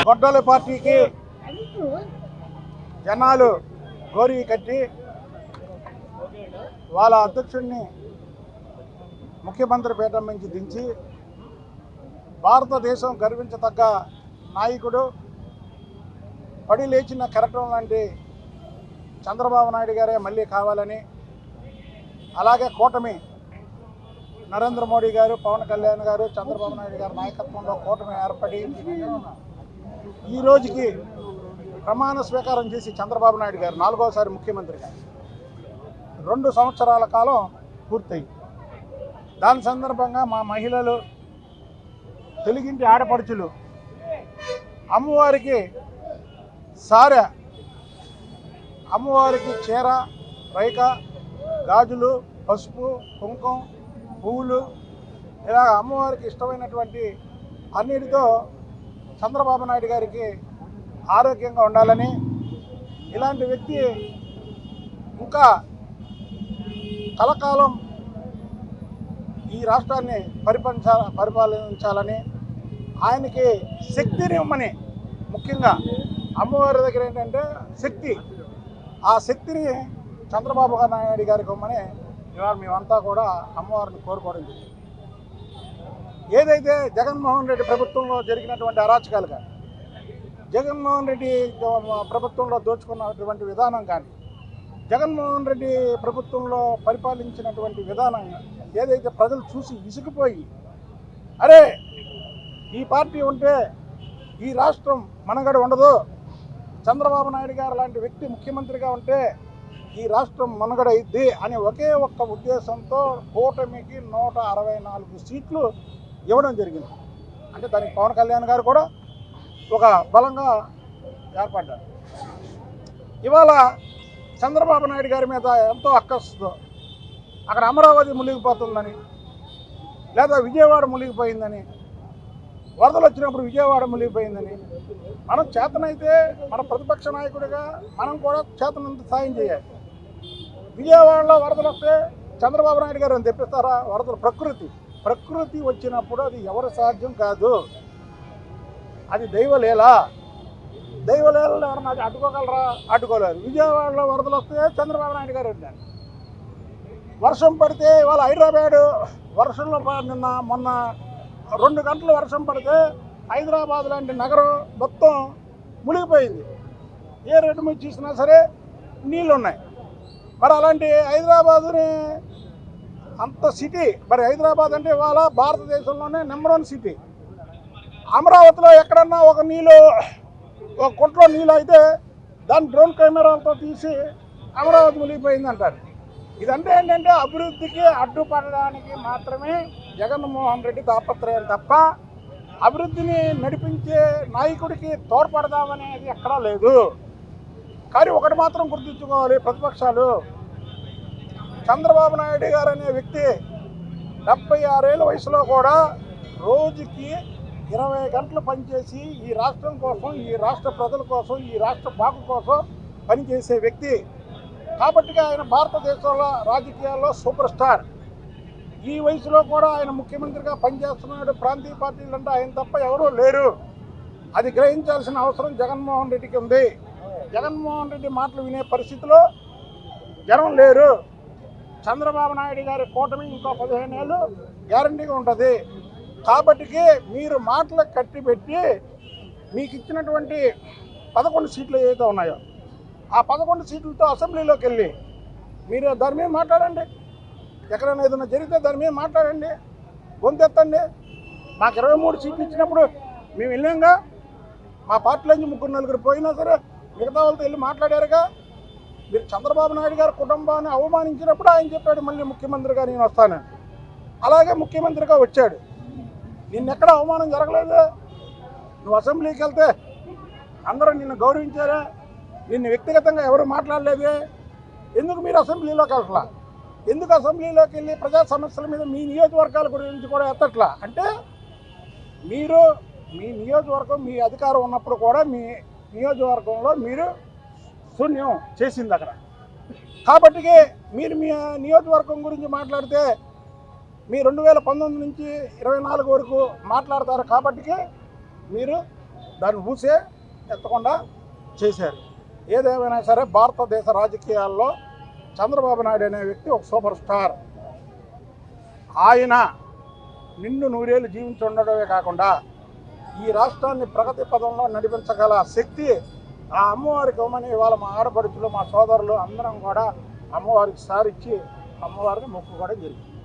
గొడ్డల పార్టీకి జనాలు గోరి కట్టి వాళ్ళ అధ్యక్షుడిని ముఖ్యమంత్రి పీఠం నుంచి దించి భారతదేశం గర్వించదగ్గ నాయకుడు పడి లేచిన కెరటం లాంటి చంద్రబాబు నాయుడు గారే మళ్ళీ కావాలని, అలాగే కూటమి నరేంద్ర మోడీ గారు, పవన్ కళ్యాణ్ గారు, చంద్రబాబు నాయుడు గారి నాయకత్వంలో కూటమి ఏర్పడి ఈ రోజుకి ప్రమాణ స్వీకారం చేసి చంద్రబాబు నాయుడు గారు 4వసారి ముఖ్యమంత్రిగా 2 సంవత్సరాల కాలం పూర్తయింది. దాని సందర్భంగా మా మహిళలు, తెలుగింటి ఆడపడుచులు అమ్మవారికి సారె, అమ్మవారికి చీర, రైక, గాజులు, పసుపు, కుంకుమ, పువ్వులు, ఇలా అమ్మవారికి ఇష్టమైనటువంటి అన్నిటితో చంద్రబాబు నాయుడు గారికి ఆరోగ్యంగా ఉండాలని, ఇలాంటి వ్యక్తి ఇంకా కలకాలం ఈ రాష్ట్రాన్ని పరిపాలించాలని, ఆయనకి శక్తిని ఇవ్వమని, ముఖ్యంగా అమ్మవారి దగ్గర ఏంటంటే శక్తి, ఆ శక్తిని చంద్రబాబు నాయుడు గారికి ఇవ్వమని ఇవాళ మేమంతా కూడా అమ్మవారిని కోరుకోవడం జరిగింది. ఏదైతే జగన్మోహన్ రెడ్డి ప్రభుత్వంలో జరిగినటువంటి అరాచకాలు కానీ, జగన్మోహన్ రెడ్డి ప్రభుత్వంలో దోచుకున్నటువంటి విధానం కానీ, జగన్మోహన్ రెడ్డి ప్రభుత్వంలో పరిపాలించినటువంటి విధానం ఏదైతే ప్రజలు చూసి విసిగిపోయి, అరే ఈ పార్టీ ఉంటే ఈ రాష్ట్రం మనగడ ఉండదు, చంద్రబాబు నాయుడు గారు లాంటి వ్యక్తి ముఖ్యమంత్రిగా ఉంటే ఈ రాష్ట్రం మనుగడ ఇద్ది అనే ఒకే ఒక్క ఉద్దేశంతో కూటమికి 164 సీట్లు ఇవ్వడం జరిగింది. అంటే దానికి పవన్ కళ్యాణ్ గారు కూడా ఒక బలంగా ఏర్పడ్డారు. ఇవాళ చంద్రబాబు నాయుడు గారి మీద ఎంతో అక్కస్తో అక్కడ అమరావతి మునిగిపోతుందని, లేదా విజయవాడ మునిగిపోయిందని, వరదలు వచ్చినప్పుడు విజయవాడ మునిగిపోయిందని, మనం చేతనైతే మన ప్రతిపక్ష నాయకుడిగా మనం కూడా చేతనంత సాయం చేయాలి. విజయవాడలో వరదలు వస్తే చంద్రబాబు నాయుడు గారు తెప్పిస్తారా? వరదలు ప్రకృతి వచ్చినప్పుడు అది ఎవరి సాధ్యం కాదు, అది దైవలీల. దైవలీలలో ఎవరన్నా అడ్డుకోగలరా? అడ్డుకోలేరు. విజయవాడలో వరదలు వస్తే చంద్రబాబు నాయుడు గారు ఉంటారు. వర్షం పడితే ఇవాళ హైదరాబాదు వర్షంలో మొన్న 2 గంటలు వర్షం పడితే హైదరాబాద్ లాంటి నగరం మొత్తం మునిగిపోయింది. ఏ రెడ్డు మీద చూసినా సరే నీళ్ళు ఉన్నాయి. మరి అలాంటి హైదరాబాదుని అంత సిటీ, మరి హైదరాబాద్ అంటే ఇవాళ భారతదేశంలోనే నెంబర్ 1 సిటీ. అమరావతిలో ఎక్కడన్నా ఒక కుంట్లో నీళ్ళు అయితే దాన్ని డ్రోన్ కెమెరాలతో తీసి అమరావతి మునిగిపోయింది అంటారు. ఇదంటే ఏంటంటే అభివృద్ధికి అడ్డుపడడానికి మాత్రమే జగన్మోహన్ రెడ్డి తాపత్రయం తప్ప అభివృద్ధిని నడిపించే నాయకుడికి తోడ్పడదామనేది ఎక్కడా లేదు. కానీ ఒకటి మాత్రం గుర్తుంచుకోవాలి ప్రతిపక్షాలు, చంద్రబాబు నాయుడు గారు అనే వ్యక్తి 76 ఏళ్ళ వయసులో కూడా రోజుకి 20 గంటలు పనిచేసి ఈ రాష్ట్రం కోసం, ఈ రాష్ట్ర ప్రజల కోసం, ఈ రాష్ట్ర బాగు కోసం పనిచేసే వ్యక్తి. కాబట్టి ఆయన భారతదేశంలో రాజకీయాల్లో సూపర్ స్టార్. ఈ వయసులో కూడా ఆయన ముఖ్యమంత్రిగా పనిచేస్తున్నాడు. ప్రాంతీయ పార్టీలు అంటే ఆయన తప్ప ఎవరూ లేరు. అది గ్రహించాల్సిన అవసరం జగన్మోహన్ రెడ్డికి ఉంది. జగన్మోహన్ రెడ్డి మాటలు వినే పరిస్థితిలో జనం లేరు. చంద్రబాబు నాయుడు గారి కూటమి ఇంకో 15 ఏళ్ళు గ్యారంటీగా ఉంటుంది. కాబట్టి మీరు మాటలకు కట్టిపెట్టి మీకు ఇచ్చినటువంటి 11 సీట్లు ఏవైతే ఉన్నాయో ఆ 11 సీట్లతో అసెంబ్లీలోకి వెళ్ళి మీరు దాని మీద మాట్లాడండి. ఎక్కడైనా ఏదైనా జరిగితే దాని మీద మాట్లాడండి, గొంతెత్తండి. మాకు 23 సీట్లు ఇచ్చినప్పుడు మేము వెళ్ళాంగా, మా పార్టీలో నుంచి 3-4 పోయినా సరే మిగతా వాళ్ళతో వెళ్ళి మాట్లాడారుగా. మీరు చంద్రబాబు నాయుడు గారి కుటుంబాన్ని అవమానించినప్పుడు ఆయన చెప్పాడు మళ్ళీ ముఖ్యమంత్రిగా నేను వస్తానని. అలాగే ముఖ్యమంత్రిగా వచ్చాడు. నిన్నెక్కడ అవమానం జరగలేదు. నువ్వు అసెంబ్లీకి వెళ్తే అందరూ నిన్ను గౌరవించారా? నిన్ను వ్యక్తిగతంగా ఎవరు మాట్లాడలేదే. ఎందుకు మీరు అసెంబ్లీలోకి వెళ్ళట్లా? ఎందుకు అసెంబ్లీలోకి వెళ్ళి ప్రజా సమస్యల మీద మీ నియోజకవర్గాల గురించి కూడా ఎత్తట్లా? అంటే మీరు మీ నియోజకవర్గం మీ అధికారం ఉన్నప్పుడు కూడా మీ నియోజకవర్గంలో మీరు శూన్యం చేసింది అక్కడ. కాబట్టి మీరు మీ నియోజకవర్గం గురించి మాట్లాడితే మీ 2019 నుంచి 24 వరకు మాట్లాడతారు. కాబట్టి మీరు దాన్ని ఊసే ఎత్తకుండా చేశారు. ఏదేమైనా సరే భారతదేశ రాజకీయాల్లో చంద్రబాబు నాయుడు అనే వ్యక్తి ఒక సూపర్ స్టార్. ఆయన నిండు నూరేళ్ళు జీవించి ఉండడమే కాకుండా ఈ రాష్ట్రాన్ని ప్రగతి పదంలో నడిపించగల శక్తి ఆ అమ్మవారికి ఇవ్వమని ఇవాళ మా ఆడపడుచులు మా సోదరులు అందరం కూడా అమ్మవారికి సారిచ్చి అమ్మవారికి మొక్కుకోవడం జరిగింది.